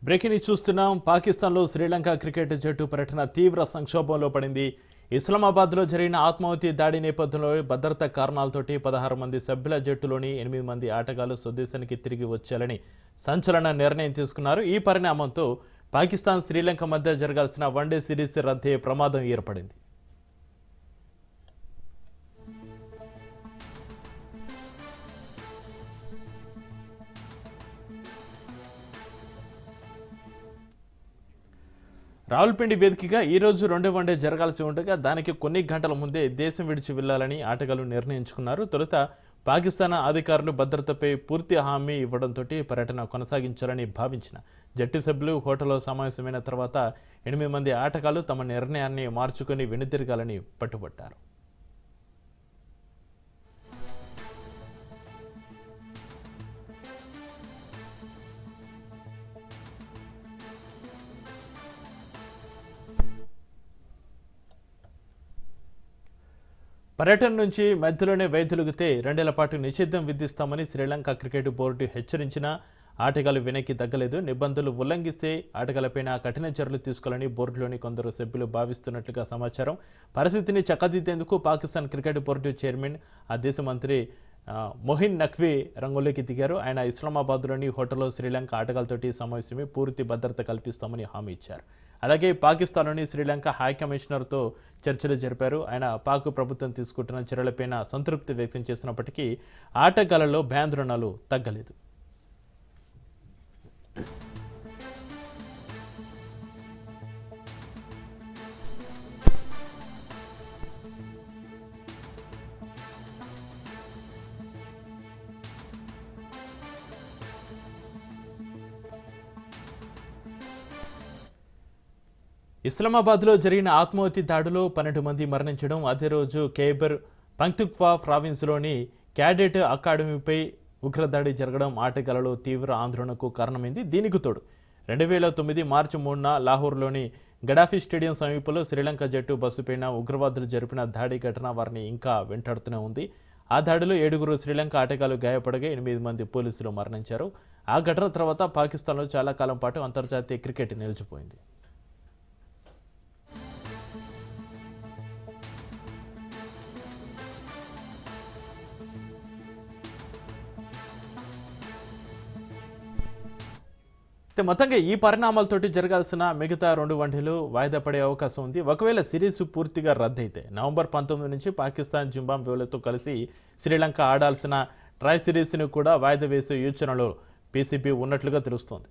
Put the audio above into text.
Breaking news చూస్తున్నాం. పాకిస్తాన్లో Sri Lanka cricket జట్టు పర్యటన తీవ్ర సంక్షోభంలో పడింది. ఇస్లామాబాద్లో జరిగిన ఆత్మాహుతి దాడి నేపథ్యంలో భద్రతా కారణాలతోటి 16 మంది సభ్యుల జట్టులోని 8 మంది ఆటగాళ్లు స్వదేశానికి తిరిగి వచ్చేయాలని సంచలన నిర్ణయం తీసుకున్నారు. ఈ పరిణామంతో పాకిస్తాన్ శ్రీలంక మధ్య జరగాల్సిన వన్డే సిరీస్ రద్దయ్యే ప్రమాదం ఏర్పడింది. రావుల్పిండి వేదికగా ఈ రోజు రెండో వన్డే జరగాల్సి ఉండగా దానికి కొన్ని గంటల ముందే దేశం విడిచి వెళ్లాలని ఆటగాళ్లు నిర్ణయించుకున్నారు. తొలుత పాకిస్తాన్ అధికారులు భద్రతపై పూర్తి హామీ ఇవ్వడంతో పర్యటన కొనసాగించాలని భావించిన జట్టు సభ్యులు హోటల్లో సమావేశమైన తర్వాత 8 మంది ఆటగాళ్లు తమ నిర్ణయాన్ని మార్చుకుని వెనుతిరగాలని పట్టుబట్టారు. పర్యటన నుంచి మధ్యలోనే వైదొలిగితే 2 ఏళ్ల పాటు నిషేధం విధిస్తామని శ్రీలంక క్రికెట్ బోర్డు హెచ్చరించినా ఆటగాళ్లు వెనక్కి తగ్గలేదు. నిబంధనలు ఉల్లంఘిస్తే ఆటగాళ్లపైన కఠిన చర్యలు తీసుకోవాలని బోర్డులోని కొందరు సభ్యులు భావిస్తున్నట్లుగా సమాచారం. పరిస్థితిని చక్కదిద్దేందుకు పాకిస్తాన్ క్రికెట్ బోర్డు చైర్మన్ ఆ దేశ మంత్రి మొహిన్ నఖ్వీ రంగంలోకి దిగారు. ఆయన ఇస్లామాబాద్లోని హోటల్లో శ్రీలంక ఆటగాళ్లతోటి సమావేశమై పూర్తి భద్రత కల్పిస్తామని హామీ ఇచ్చారు. అలాగే పాకిస్తాన్లోని శ్రీలంక హై కమిషనర్తో చర్చలు జరిపారు. ఆయన పాక్ ప్రభుత్వం తీసుకుంటున్న చర్యలపైన సంతృప్తి వ్యక్తం చేసినప్పటికీ ఆటగాళ్లలో భయాందోళనలు తగ్గలేదు. ఇస్లామాబాద్లో జరిగిన ఆత్మాహుతి దాడిలో 12 మంది మరణించడం, అదే రోజు ఖైబర్ పఖ్తూన్ఖ్వా ప్రావిన్స్లోని క్యాడెట్ అకాడమీపై ఉగ్రదాడి జరగడం ఆటగాళ్లలో తీవ్ర ఆందోళనకు కారణమైంది. దీనికి తోడు 2009 మార్చి 3న లాహోర్లోని గడాఫీ స్టేడియం సమీపంలో శ్రీలంక జట్టు బస్సుపైన ఉగ్రవాదులు జరిపిన దాడి ఘటన వారిని ఇంకా వెంటాడుతూనే ఉంది. ఆ దాడిలో 7 శ్రీలంక ఆటగాళ్లు గాయపడగా 8 మంది పోలీసులు మరణించారు. ఆ ఘటన తర్వాత పాకిస్తాన్లో చాలా కాలం పాటు అంతర్జాతీయ క్రికెట్ నిలిచిపోయింది. మొత్తంగా ఈ పరిణామాలతోటి జరగాల్సిన మిగతా 2 వన్డేలు వాయిదా పడే అవకాశం ఉంది. ఒకవేళ సిరీస్ పూర్తిగా రద్దయితే నవంబర్ 19 నుంచి పాకిస్తాన్ జింబాబ్వేలతో కలిసి శ్రీలంక ఆడాల్సిన ట్రై సిరీస్ను కూడా వాయిదా వేసే యోచనలో పీసీబీ ఉన్నట్లుగా తెలుస్తోంది.